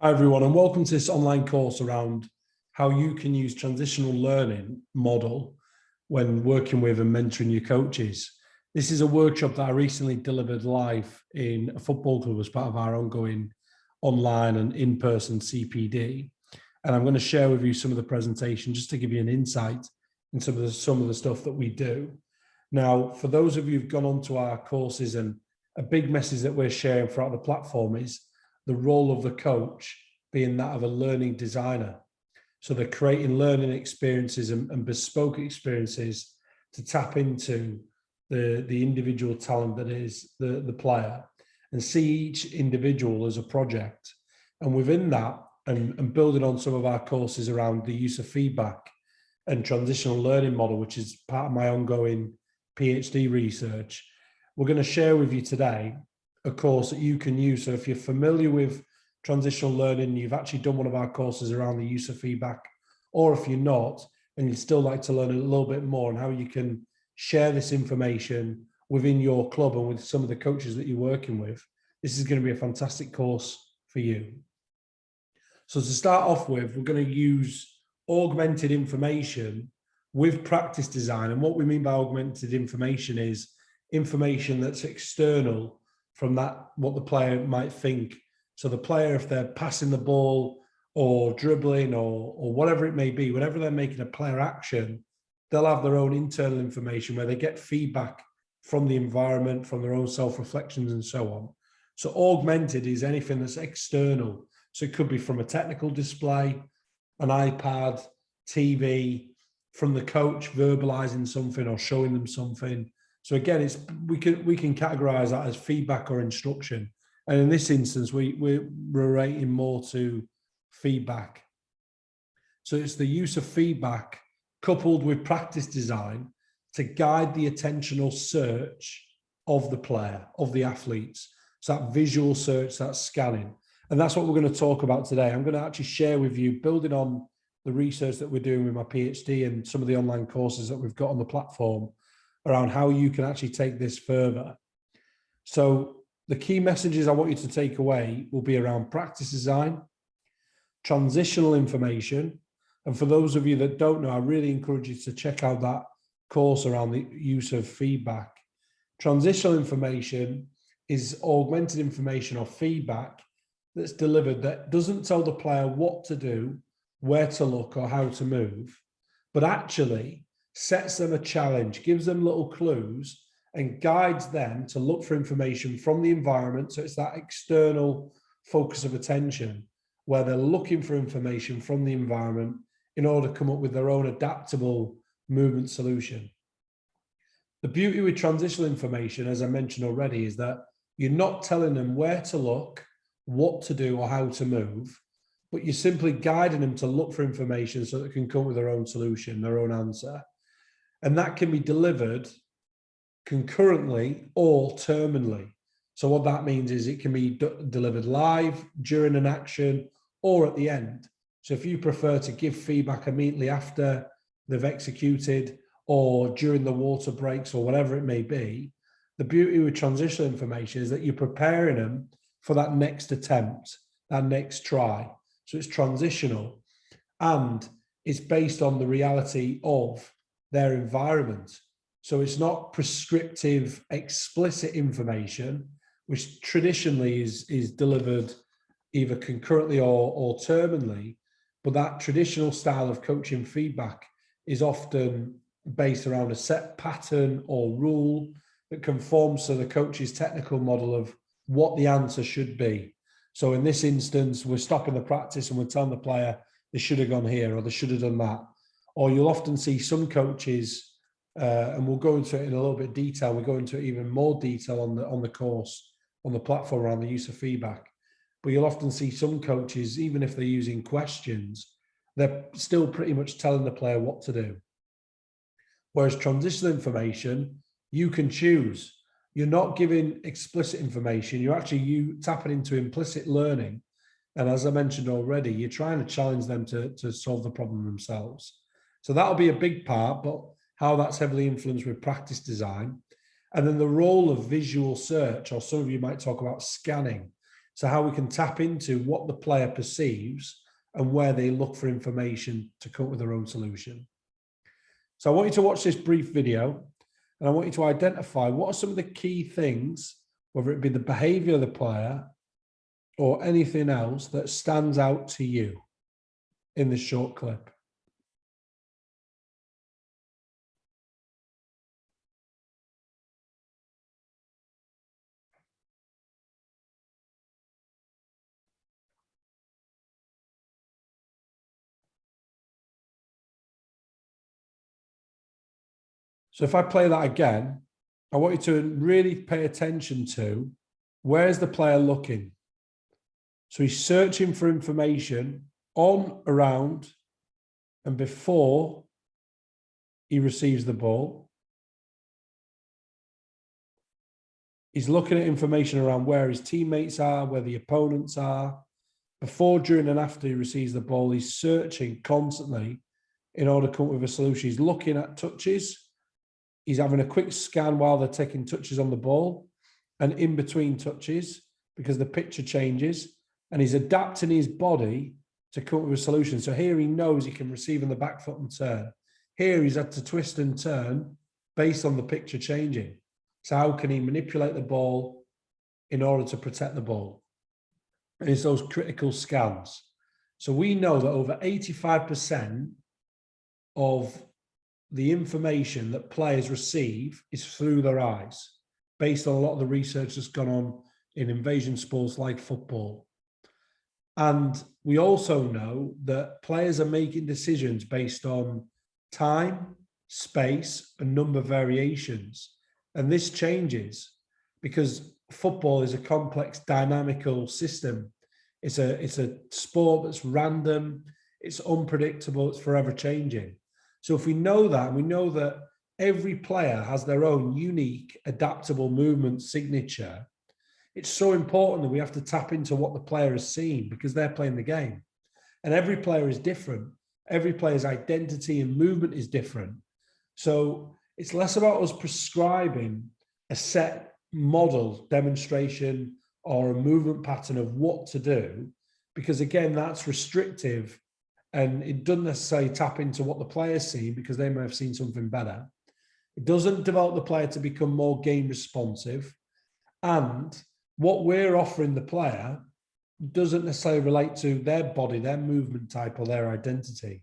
Hi everyone, and welcome to this online course around how you can use transitional learning model when working with and mentoring your coaches. This is a workshop that I recently delivered live in a football club as part of our ongoing online and in-person CPD. And I'm going to share with you some of the presentation just to give you an insight into some of the stuff that we do. Now, for those of you who've gone on to our courses, and a big message that we're sharing throughout the platform is the role of the coach being that of a learning designer. So they're creating learning experiences and bespoke experiences to tap into the individual talent that is the player, and see each individual as a project. And within that, and building on some of our courses around the use of feedback and transitional learning model, which is part of my ongoing PhD research, we're going to share with you today a course that you can use. So if you're familiar with transitional learning, you've actually done one of our courses around the use of feedback, or if you're not, and you'd still like to learn a little bit more on how you can share this information within your club and with some of the coaches that you're working with, this is going to be a fantastic course for you. So to start off with, we're going to use augmented information with practice design. And what we mean by augmented information is information that's external from that, what the player might think. So the player, if they're passing the ball or dribbling or whatever it may be, whenever they're making a player action, they'll have their own internal information where they get feedback from the environment, from their own self-reflections and so on. So augmented is anything that's external. So it could be from a technical display, an iPad, TV, from the coach verbalizing something or showing them something. So again, we can categorize that as feedback or instruction. And in this instance, we're relating more to feedback. So it's the use of feedback coupled with practice design to guide the attentional search of the player, of the athletes. So that visual search, that scanning. And that's what we're going to talk about today. I'm going to actually share with you, building on the research that we're doing with my PhD and some of the online courses that we've got on the platform, around how you can actually take this further. So the key messages I want you to take away will be around practice design, transitional information. And for those of you that don't know, I really encourage you to check out that course around the use of feedback. Transitional information is augmented information or feedback that's delivered that doesn't tell the player what to do, where to look, or how to move, but actually sets them a challenge, gives them little clues, and guides them to look for information from the environment. So it's that external focus of attention where they're looking for information from the environment in order to come up with their own adaptable movement solution. The beauty with transitional information, as I mentioned already, is that you're not telling them where to look, what to do, or how to move, but you're simply guiding them to look for information so that they can come up with their own solution, their own answer. And that can be delivered concurrently or terminally. So what that means is it can be delivered live, during an action, or at the end. So if you prefer to give feedback immediately after they've executed, or during the water breaks, or whatever it may be, the beauty with transitional information is that you're preparing them for that next attempt, that next try. So it's transitional, and it's based on the reality of their environment. So it's not prescriptive, explicit information, which traditionally is delivered either concurrently or terminally. But that traditional style of coaching feedback is often based around a set pattern or rule that conforms to the coach's technical model of what the answer should be. So in this instance, we're stopping the practice and we're telling the player they should have gone here or they should have done that. Or you'll often see some coaches, and we'll go into it in a little bit of detail. We'll go into it even more detail on the course, on the platform around the use of feedback. But you'll often see some coaches, even if they're using questions, they're still pretty much telling the player what to do. Whereas transitional information, you can choose. You're not giving explicit information. You're actually tapping into implicit learning. And as I mentioned already, you're trying to challenge them to solve the problem themselves. So that'll be a big part, but how that's heavily influenced with practice design. And then the role of visual search, or some of you might talk about scanning. So how we can tap into what the player perceives and where they look for information to come up with their own solution. So I want you to watch this brief video, and I want you to identify what are some of the key things, whether it be the behavior of the player or anything else that stands out to you in this short clip. So if I play that again, I want you to really pay attention to where's the player looking. So he's searching for information on, around, and before he receives the ball. He's looking at information around where his teammates are, where the opponents are. Before, during, and after he receives the ball, he's searching constantly in order to come up with a solution. He's looking at touches. He's having a quick scan while they're taking touches on the ball and in between touches because the picture changes, and he's adapting his body to come up with a solution. So here he knows he can receive on the back foot and turn. Here he's had to twist and turn based on the picture changing. So how can he manipulate the ball in order to protect the ball? And it's those critical scans. So we know that over 85% of the information that players receive is through their eyes, based on a lot of the research that's gone on in invasion sports like football. And we also know that players are making decisions based on time, space, and number variations. And this changes because football is a complex, dynamical system. It's a sport that's random, it's unpredictable, it's forever changing. So if we know that, and we know that every player has their own unique, adaptable movement signature, it's so important that we have to tap into what the player has seen because they're playing the game. And every player is different. Every player's identity and movement is different. So it's less about us prescribing a set model, demonstration, or a movement pattern of what to do, because again, that's restrictive and it doesn't necessarily tap into what the players see because they may have seen something better. It doesn't develop the player to become more game responsive. And what we're offering the player doesn't necessarily relate to their body, their movement type, or their identity.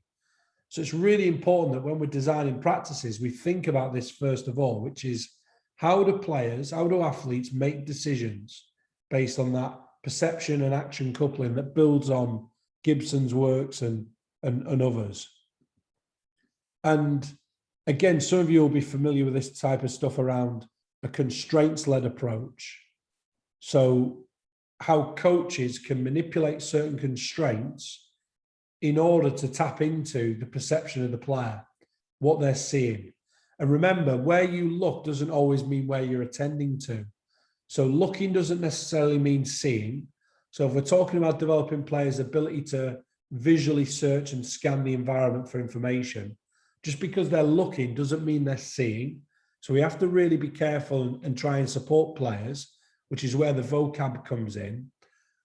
So it's really important that when we're designing practices, we think about this first of all, which is how do athletes make decisions based on that perception and action coupling that builds on Gibson's works and others. And again, some of you will be familiar with this type of stuff around a constraints-led approach. So how coaches can manipulate certain constraints in order to tap into the perception of the player, what they're seeing. And remember, where you look doesn't always mean where you're attending to. So looking doesn't necessarily mean seeing. So if we're talking about developing players' ability to visually search and scan the environment for information, just because they're looking doesn't mean they're seeing. So we have to really be careful and try and support players, which is where the vocab comes in,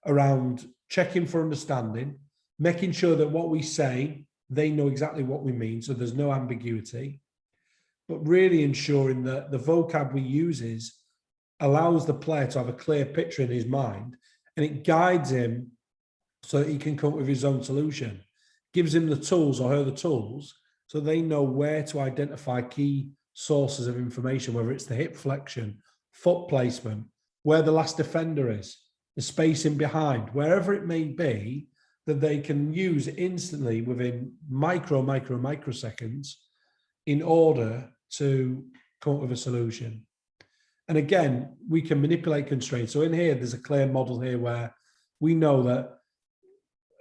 around checking for understanding, making sure that what we say, they know exactly what we mean, so there's no ambiguity, but really ensuring that the vocab we use allows the player to have a clear picture in his mind, and it guides him so that he can come up with his own solution, gives him the tools or her the tools so they know where to identify key sources of information, whether it's the hip flexion, foot placement, where the last defender is, the spacing behind, wherever it may be, that they can use instantly within microseconds in order to come up with a solution. And again, we can manipulate constraints. So in here, there's a clear model here where we know that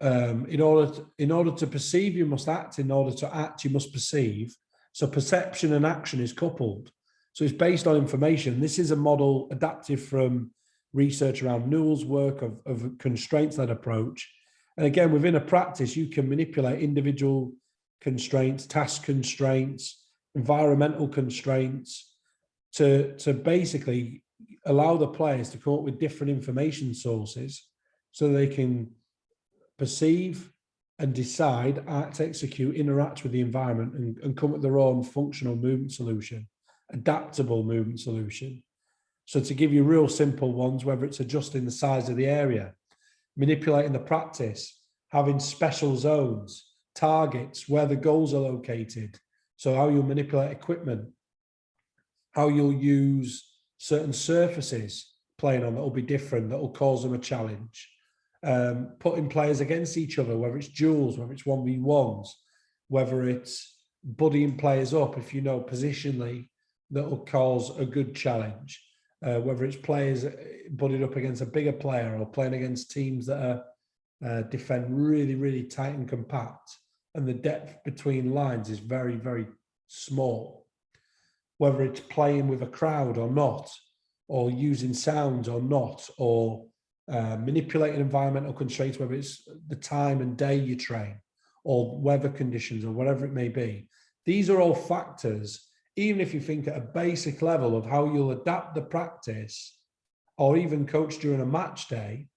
in order to perceive, you must act. In order to act, you must perceive. So perception and action is coupled. So it's based on information. This is a model adapted from research around Newell's work of constraints-led approach. And again, within a practice, you can manipulate individual constraints, task constraints, environmental constraints to basically allow the players to come up with different information sources so they can perceive and decide, act, execute, interact with the environment, and come up with their own functional movement solution, adaptable movement solution. So to give you real simple ones, whether it's adjusting the size of the area, manipulating the practice, having special zones, targets, where the goals are located. So how you'll manipulate equipment, how you'll use certain surfaces playing on that will be different, that will cause them a challenge. Putting players against each other, whether it's duels, whether it's 1v1s, whether it's buddying players up, if you know positionally, that will cause a good challenge. Whether it's players buddied up against a bigger player or playing against teams that are defend really, really tight and compact, and the depth between lines is very, very small. Whether it's playing with a crowd or not, or using sounds or not, or manipulating environmental constraints, whether it's the time and day you train, or weather conditions, or whatever it may be. These are all factors, even if you think at a basic level of how you'll adapt the practice, or even coach during a match day,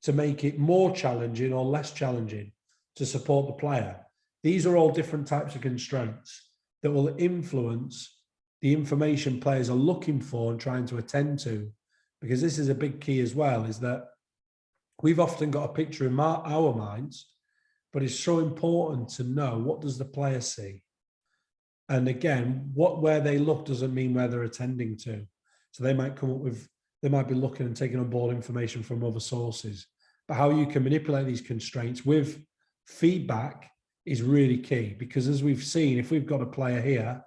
to make it more challenging or less challenging to support the player. These are all different types of constraints that will influence the information players are looking for and trying to attend to. Because this is a big key as well, is that we've often got a picture in our minds, but it's so important to know, what does the player see? And again, where they look doesn't mean where they're attending to. So they might come up with, they might be looking and taking on board information from other sources. But how you can manipulate these constraints with feedback is really key, because as we've seen, if we've got a player here,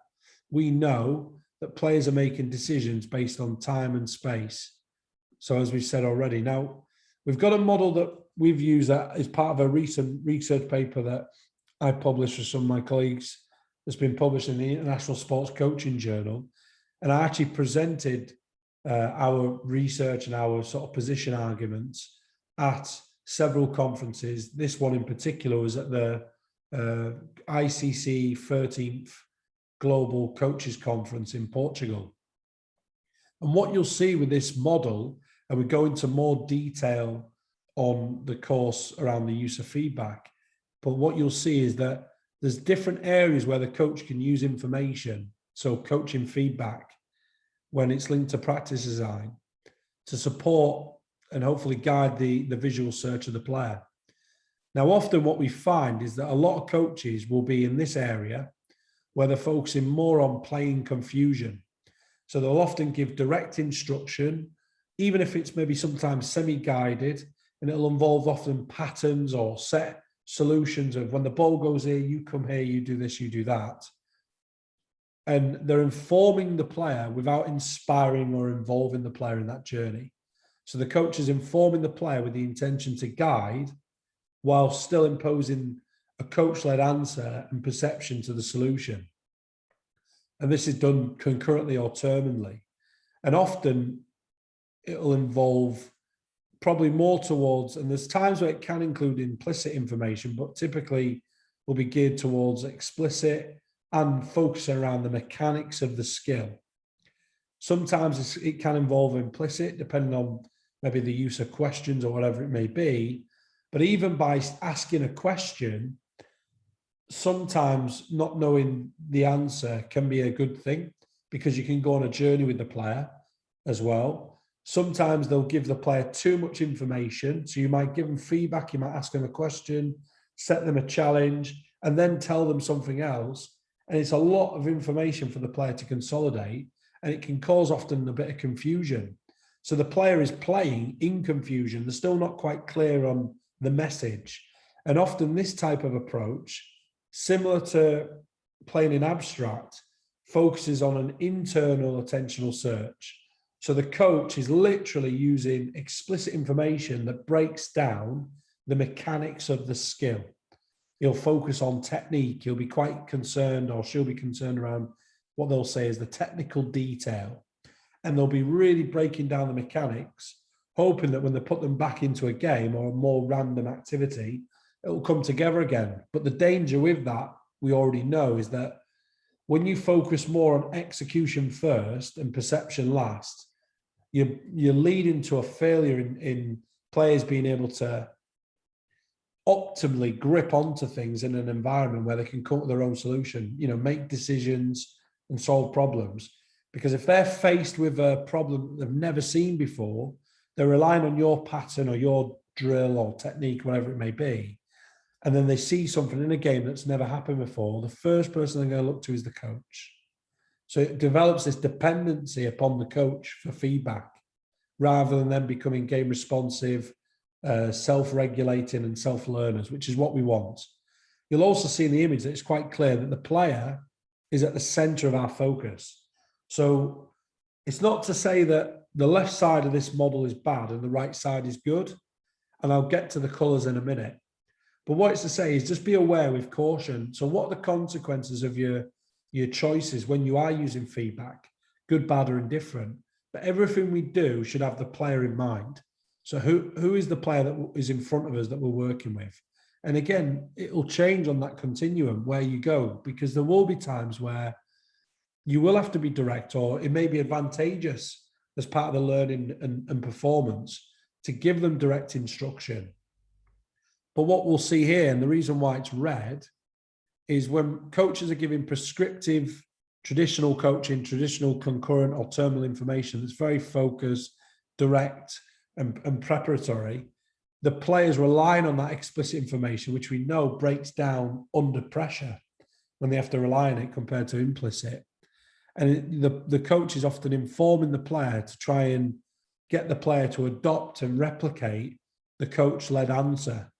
we know that players are making decisions based on time and space. So as we've said already, now we've got a model that we've used that is part of a recent research paper that I published with some of my colleagues, that's been published in the International Sports Coaching Journal. And I actually presented our research and our sort of position arguments at several conferences. This one in particular was at the ICC 13th Global Coaches Conference in Portugal. And what you'll see with this model, and we go into more detail on the course around the use of feedback, but what you'll see is that there's different areas where the coach can use information, so coaching feedback, when it's linked to practice design, to support and hopefully guide the visual search of the player. Now, often what we find is that a lot of coaches will be in this area where they're focusing more on playing confusion. So they'll often give direct instruction, even if it's maybe sometimes semi-guided, and it'll involve often patterns or set solutions of, when the ball goes here, you come here, you do this, you do that. And they're informing the player without inspiring or involving the player in that journey. So the coach is informing the player with the intention to guide, while still imposing a coach-led answer and perception to the solution. And this is done concurrently or terminally. And often it'll involve probably more towards, and there's times where it can include implicit information, but typically will be geared towards explicit and focusing around the mechanics of the skill. Sometimes it can involve implicit, depending on maybe the use of questions or whatever it may be. But even by asking a question, sometimes not knowing the answer can be a good thing, because you can go on a journey with the player as well. Sometimes they'll give the player too much information. So you might give them feedback, you might ask them a question, set them a challenge, and then tell them something else. And it's a lot of information for the player to consolidate, and it can cause often a bit of confusion. So the player is playing in confusion. They're still not quite clear on the message. And often this type of approach, similar to playing in abstract, focuses on an internal attentional search. So the coach is literally using explicit information that breaks down the mechanics of the skill. He'll focus on technique. He'll be quite concerned, or she'll be concerned around what they'll say is the technical detail. And they'll be really breaking down the mechanics, hoping that when they put them back into a game or a more random activity, it will come together again. But the danger with that, we already know, is that when you focus more on execution first and perception last, you're leading to a failure in players being able to optimally grip onto things in an environment where they can come up with their own solution, make decisions and solve problems. Because if they're faced with a problem they've never seen before, they're relying on your pattern or your drill or technique, whatever it may be, and then they see something in a game that's never happened before, the first person they're going to look to is the coach. So it develops this dependency upon the coach for feedback, rather than them becoming game responsive, self-regulating and self-learners, which is what we want. You'll also see in the image that it's quite clear that the player is at the center of our focus. So it's not to say that the left side of this model is bad and the right side is good. And I'll get to the colors in a minute. But what it's to say is just be aware with caution. So what are the consequences of your choices when you are using feedback, good, bad, or indifferent? But everything we do should have the player in mind. So who is the player that is in front of us that we're working with? And again, it will change on that continuum where you go, because there will be times where you will have to be direct, or it may be advantageous as part of the learning and performance to give them direct instruction. But what we'll see here, and the reason why it's red, is when coaches are giving prescriptive, traditional coaching, traditional concurrent or terminal information that's very focused, direct, and preparatory, the players relying on that explicit information, which we know breaks down under pressure when they have to rely on it compared to implicit. And the coach is often informing the player to try and get the player to adopt and replicate the coach-led answer.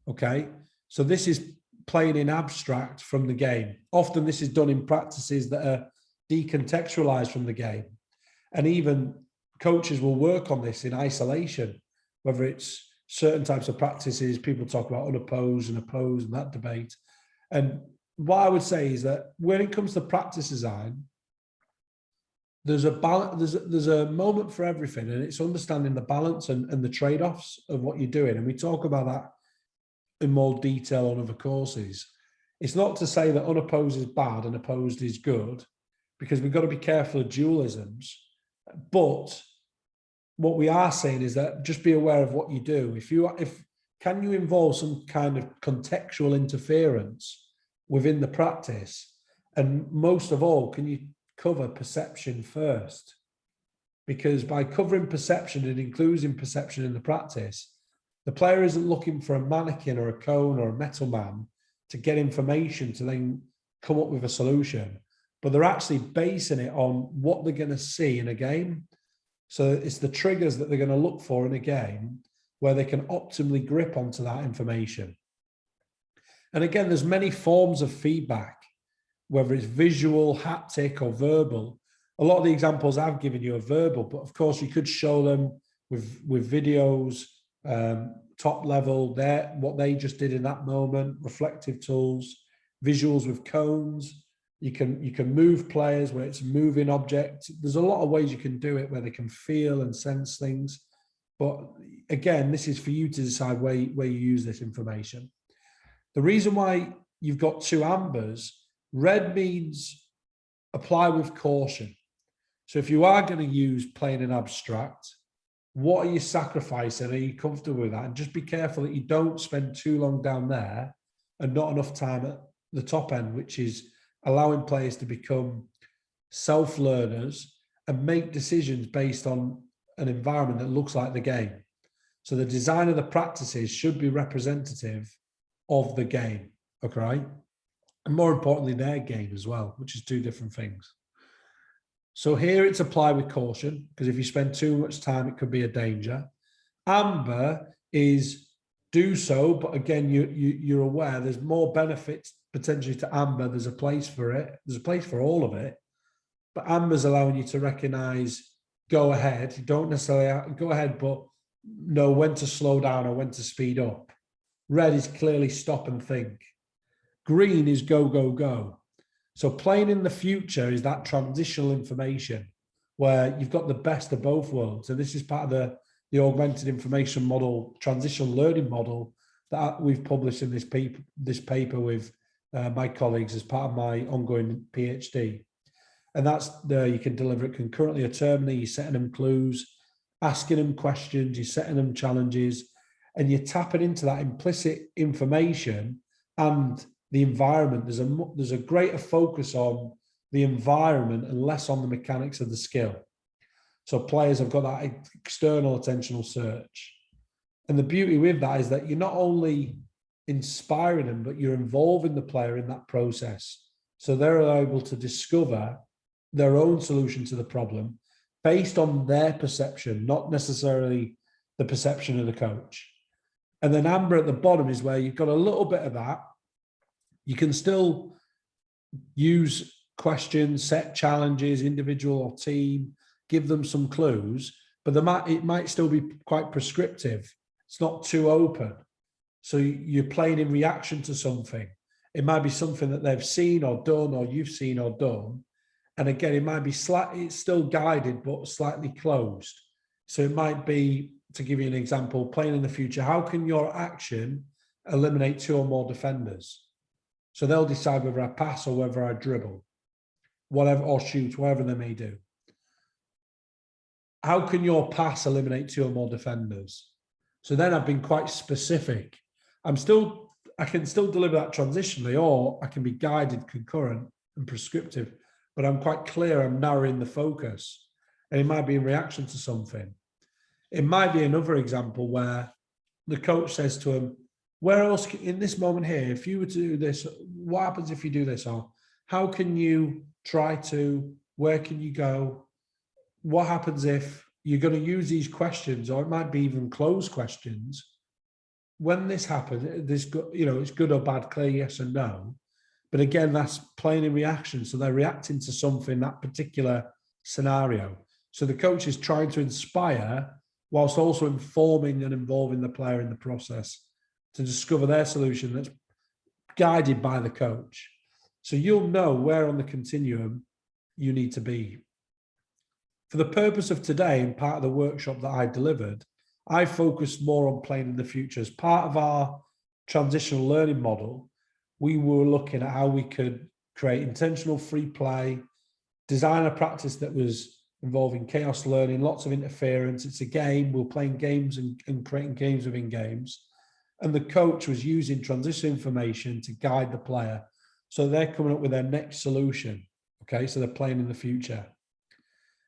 Okay, so this is playing in abstract from the game. Often this is done in practices that are decontextualized from the game. And even coaches will work on this in isolation, whether it's certain types of practices. People talk about unopposed and opposed and that debate. And what I would say is that when it comes to practice design, there's a moment for everything, and it's understanding the balance and the trade-offs of what you're doing. And we talk about that in more detail on other courses. It's not to say that unopposed is bad and opposed is good, because we've got to be careful of dualisms. But what we are saying is that just be aware of what you do. Can you involve some kind of contextual interference within the practice? And most of all, can you cover perception first? Because by covering perception and including perception in the practice, the player isn't looking for a mannequin or a cone or a metal man to get information to then come up with a solution, but they're actually basing it on what they're going to see in a game. So it's the triggers that they're going to look for in a game where they can optimally grip onto that information. And again, there's many forms of feedback, whether it's visual, haptic, or verbal. A lot of the examples I've given you are verbal, but of course you could show them with videos, top level, what they just did in that moment, reflective tools, visuals with cones. You can move players where it's a moving object. There's a lot of ways you can do it where they can feel and sense things. But again, this is for you to decide where you use this information. The reason why you've got two ambers, red means apply with caution. So if you are going to use plain and abstract, what are you sacrificing? Are you comfortable with that? And just be careful that you don't spend too long down there and not enough time at the top end, which is allowing players to become self-learners and make decisions based on an environment that looks like the game. So the design of the practices should be representative of the game, okay? And more importantly, their game as well, which is two different things. So here it's apply with caution, because if you spend too much time, it could be a danger. Amber is do so, but again, you're aware there's more benefits potentially to amber. There's a place for it. There's a place for all of it. But amber's allowing you to recognize, go ahead. You don't necessarily go ahead, but know when to slow down or when to speed up. Red is clearly stop and think. Green is go, go, go. So playing in the future is that transitional information where you've got the best of both worlds. And this is part of the augmented information model, transitional learning model that we've published in this paper with my colleagues as part of my ongoing PhD. And that's there, you can deliver it concurrently or terminally, you're setting them clues. asking them questions, you're setting them challenges, and you're tapping into that implicit information and the environment. There's a greater focus on the environment and less on the mechanics of the skill. So players have got that external attentional search. And the beauty with that is that you're not only inspiring them, but you're involving the player in that process. So they're able to discover their own solution to the problem based on their perception, not necessarily the perception of the coach. And then amber at the bottom is where you've got a little bit of that. You can still use questions, set challenges, individual or team, give them some clues, but it might still be quite prescriptive. It's not too open. So you're playing in reaction to something. It might be something that they've seen or done, or you've seen or done. And again, it might be it's still guided, but slightly closed. So it might be, to give you an example, playing in the future, how can your action eliminate 2 or more defenders? So they'll decide whether I pass or whether I dribble, whatever, or shoot, whatever they may do. How can your pass eliminate 2 or more defenders? So then I've been quite specific. I can still deliver that transitionally, or I can be guided, concurrent, and prescriptive, but I'm quite clear, I'm narrowing the focus. And it might be in reaction to something. It might be another example where the coach says to him, where else, in this moment here, if you were to do this, what happens if you do this? Or how can you try to, where can you go? What happens if you're going to use these questions, or it might be even closed questions? When this happens, it's good or bad, clear yes and no. But again, that's playing in reaction. So they're reacting to something, that particular scenario. So the coach is trying to inspire whilst also informing and involving the player in the process to discover their solution that's guided by the coach. So you'll know where on the continuum you need to be. For the purpose of today, and part of the workshop that I delivered, I focused more on playing in the future. As part of our transitional learning model, we were looking at how we could create intentional free play, design a practice that was involving chaos learning, lots of interference. It's a game. We're playing games and creating games within games. And the coach was using transition information to guide the player. So they're coming up with their next solution. Okay, so they're playing in the future.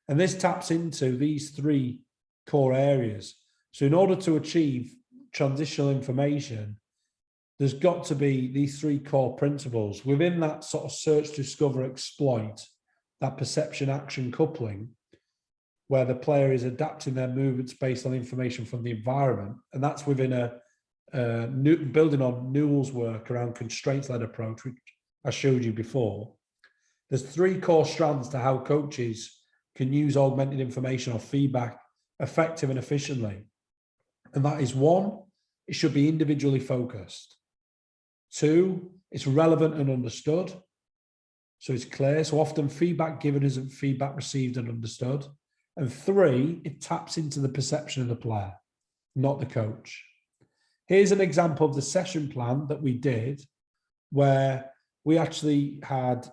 And this taps into these 3 core areas. So in order to achieve transitional information, there's got to be these 3 core principles. Within that sort of search, discover, exploit, that perception action coupling, where the player is adapting their movements based on information from the environment. And that's within building on Newell's work around constraints-led approach, which I showed you before. There's 3 core strands to how coaches can use augmented information or feedback effective and efficiently. And that is 1, it should be individually focused. 2, it's relevant and understood. So it's clear. So often feedback given isn't feedback received and understood. And 3, it taps into the perception of the player, not the coach. Here's an example of the session plan that we did, where we actually had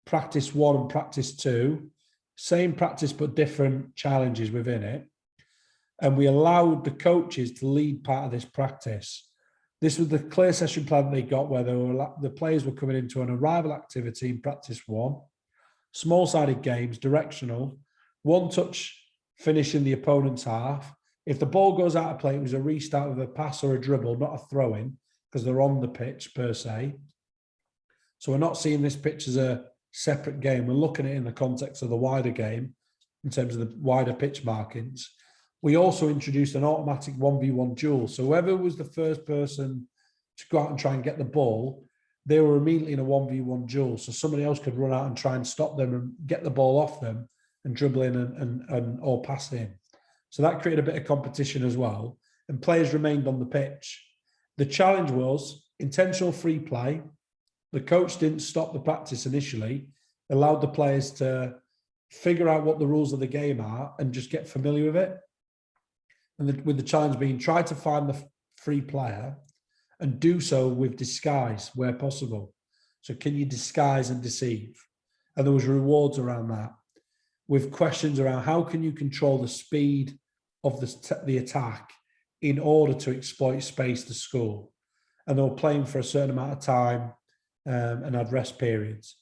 practice 1 and practice 2, same practice but different challenges within it. And we allowed the coaches to lead part of this practice. This was the clear session plan they got, where the players were coming into an arrival activity in practice 1, small-sided games, directional, 1 touch finish in the opponent's half. If the ball goes out of play, it was a restart with a pass or a dribble, not a throw-in, because they're on the pitch per se. So we're not seeing this pitch as a separate game. We're looking at it in the context of the wider game, in terms of the wider pitch markings. We also introduced an automatic 1v1 duel. So whoever was the first person to go out and try and get the ball, they were immediately in a 1v1 duel. So somebody else could run out and try and stop them and get the ball off them and dribble in and or pass in. So that created a bit of competition as well. And players remained on the pitch. The challenge was intentional free play. The coach didn't stop the practice initially, allowed the players to figure out what the rules of the game are and just get familiar with it. And with the challenge being, try to find the free player and do so with disguise where possible. So can you disguise and deceive? And there was rewards around that, with questions around how can you control the speed of the attack in order to exploit space to score. And they were playing for a certain amount of time and had rest periods.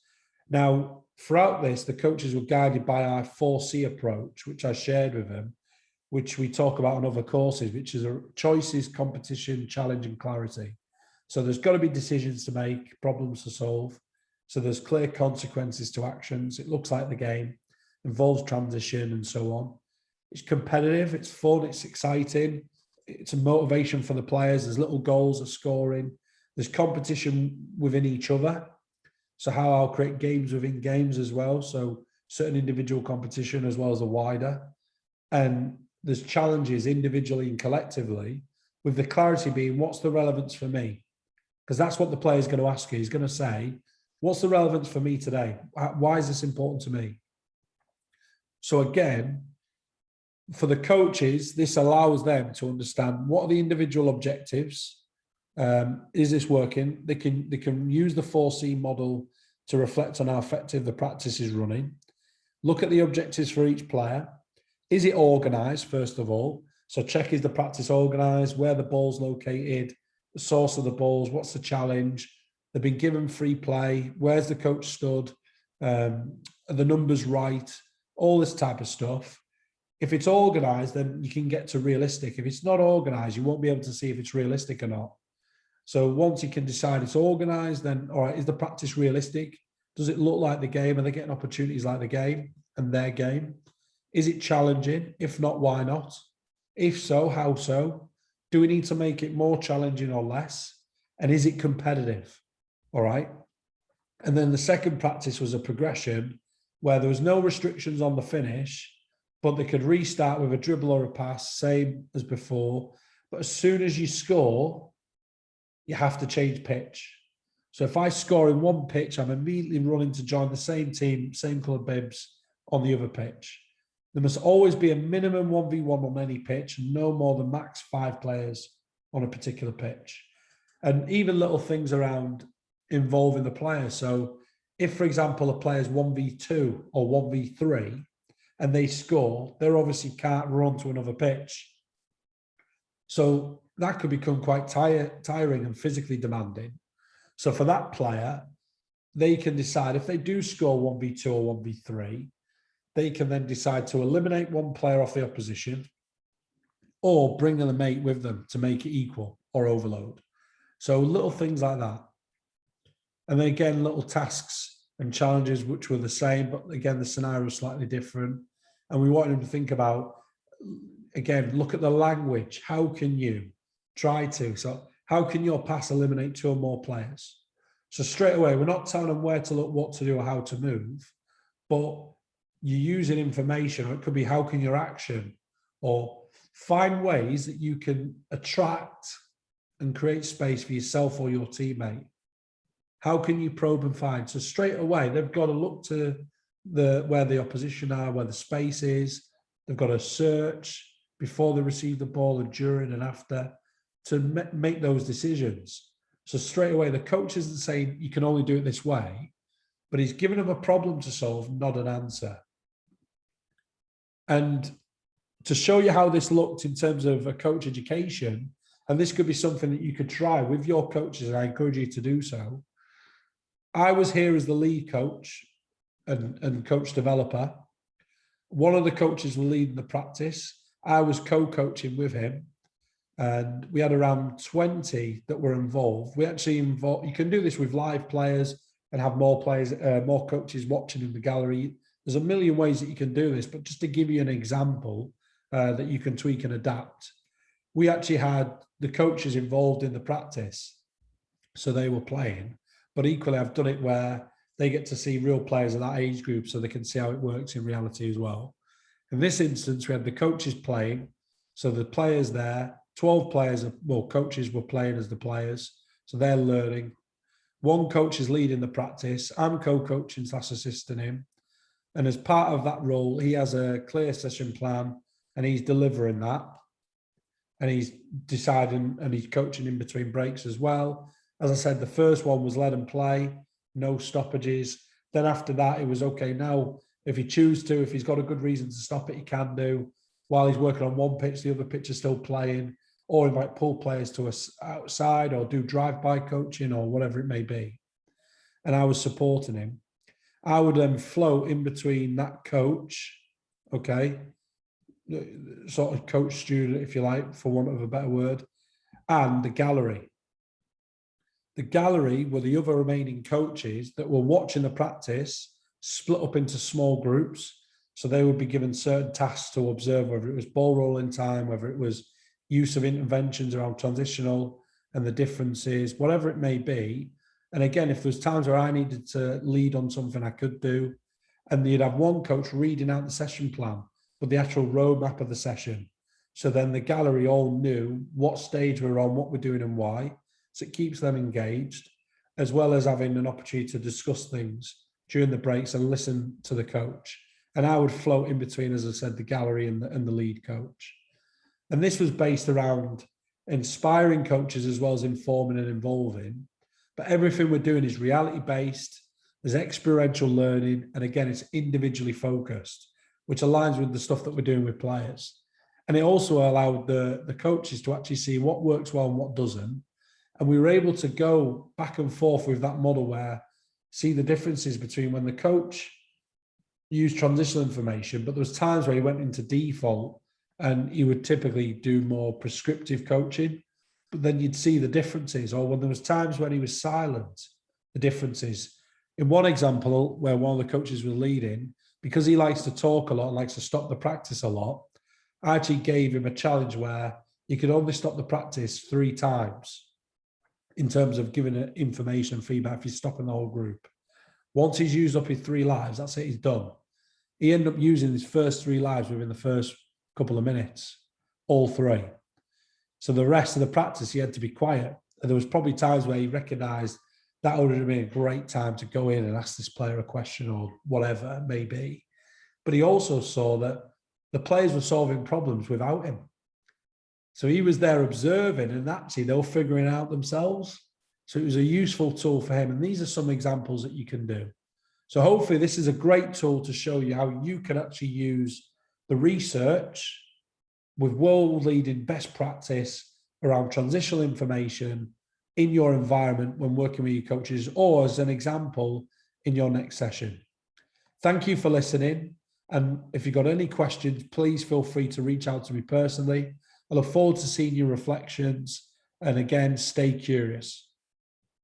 Now, throughout this, the coaches were guided by our 4C approach, which I shared with them, which we talk about on other courses, which is choices, competition, challenge, and clarity. So there's got to be decisions to make, problems to solve. So there's clear consequences to actions. It looks like the game, involves transition and so on. It's competitive, it's fun, it's exciting. It's a motivation for the players. There's little goals of scoring. There's competition within each other. So how I'll create games within games as well. So certain individual competition as well as the wider. And there's challenges individually and collectively, with the clarity being, what's the relevance for me? Because that's what the player is going to ask you. He's going to say, what's the relevance for me today? Why is this important to me? So again, for the coaches, this allows them to understand what are the individual objectives. Is this working? They can use the 4C model to reflect on how effective the practice is running. Look at the objectives for each player. Is it organized, first of all? So check, is the practice organized? Where the ball's located? The source of the balls? What's the challenge? They've been given free play. Where's the coach stood? Are the numbers right? All this type of stuff. If it's organized, then you can get to realistic. If it's not organized, you won't be able to see if it's realistic or not. So once you can decide it's organized, then, all right, is the practice realistic? Does it look like the game? Are they getting opportunities like the game and their game? Is it challenging? If not, why not? If so, how so? Do we need to make it more challenging or less? And is it competitive? All right. And then the second practice was a progression where there was no restrictions on the finish, but they could restart with a dribble or a pass, same as before. But as soon as you score, you have to change pitch. So if I score in one pitch, I'm immediately running to join the same team, same colour bibs on the other pitch. There must always be a minimum 1v1 on any pitch, and no more than max 5 players on a particular pitch. And even little things around involving the players. So if, for example, a player's 1v2 or 1v3, and they score, they obviously can't run to another pitch. So that could become quite tiring and physically demanding. So for that player, they can decide if they do score 1v2 or 1v3, they can then decide to eliminate one player off the opposition or bring a mate with them to make it equal or overload. So little things like that. And then again, little tasks and challenges which were the same, but again, the scenario was slightly different. And we wanted them to think about, again, look at the language. How can you try to? So how can your pass eliminate 2 or more players? So straight away, we're not telling them where to look, what to do, or how to move, but you're using information, or it could be how can your action, or find ways that you can attract and create space for yourself or your teammate. How can you probe and find? So straight away, they've got to look to where the opposition are, where the space is. They've got to search before they receive the ball and during and after to make those decisions. So straight away, the coach isn't saying you can only do it this way, but he's giving them a problem to solve, not an answer. And to show you how this looked in terms of a coach education, and this could be something that you could try with your coaches, and I encourage you to do so. I was here as the lead coach and coach developer. One of the coaches was leading the practice. I was co-coaching with him, and we had around 20 that were involved. We actually involved, you can do this with live players and have more players, more coaches watching in the gallery. There's a million ways that you can do this, but just to give you an example that you can tweak and adapt. We actually had the coaches involved in the practice, so they were playing. But equally, I've done it where they get to see real players of that age group so they can see how it works in reality as well. In this instance, we had the coaches playing. So the players there, 12 players, well, coaches were playing as the players. So they're learning. One coach is leading the practice. I'm co-coaching / assisting him. And as part of that role, he has a clear session plan and he's delivering that. And he's deciding and he's coaching in between breaks as well. As I said, the first one was let him play, no stoppages. Then after that, it was okay. Now, if he chooses to, if he's got a good reason to stop it, he can do. while he's working on one pitch, the other pitch is still playing, or he might pull players to us outside or do drive-by coaching or whatever it may be. And I was supporting him. I would then float in between that coach, okay, sort of coach student, if you like, for want of a better word, and the gallery. The gallery were the other remaining coaches that were watching the practice, split up into small groups. So they would be given certain tasks to observe, whether it was ball rolling time, whether it was use of interventions around transitional and the differences, whatever it may be. And again, if there's times where I needed to lead on something, I could do. And you'd have one coach reading out the session plan, but the actual roadmap of the session. So then the gallery all knew what stage we're on, what we're doing and why. So it keeps them engaged, as well as having an opportunity to discuss things during the breaks and listen to the coach. And I would float in between, as I said, the gallery and the lead coach. And this was based around inspiring coaches as well as informing and involving. But everything we're doing is reality-based. There's experiential learning. And again, it's individually focused, which aligns with the stuff that we're doing with players. And it also allowed the coaches to actually see what works well and what doesn't. And we were able to go back and forth with that model where see the differences between when the coach used transitional information, but there was times where he went into default and he would typically do more prescriptive coaching, but then you'd see the differences. Or when there was times when he was silent, the differences. In one example where one of the coaches was leading, because he likes to talk a lot and likes to stop the practice a lot, I actually gave him a challenge where he could only stop the practice 3 times in terms of giving information and feedback if he's stopping the whole group. Once he's used up his 3 lives, that's it, he's done. He ended up using his first 3 lives within the first couple of minutes, all 3. So the rest of the practice, he had to be quiet. And there was probably times where he recognized that would have been a great time to go in and ask this player a question or whatever it may be. But he also saw that the players were solving problems without him. So he was there observing, and actually they were figuring it out themselves. So it was a useful tool for him. And these are some examples that you can do. So hopefully this is a great tool to show you how you can actually use the research with world-leading best practice around transitional information in your environment when working with your coaches, or as an example in your next session. Thank you for listening. And if you've got any questions, please feel free to reach out to me personally. I look forward to seeing your reflections. And again, stay curious.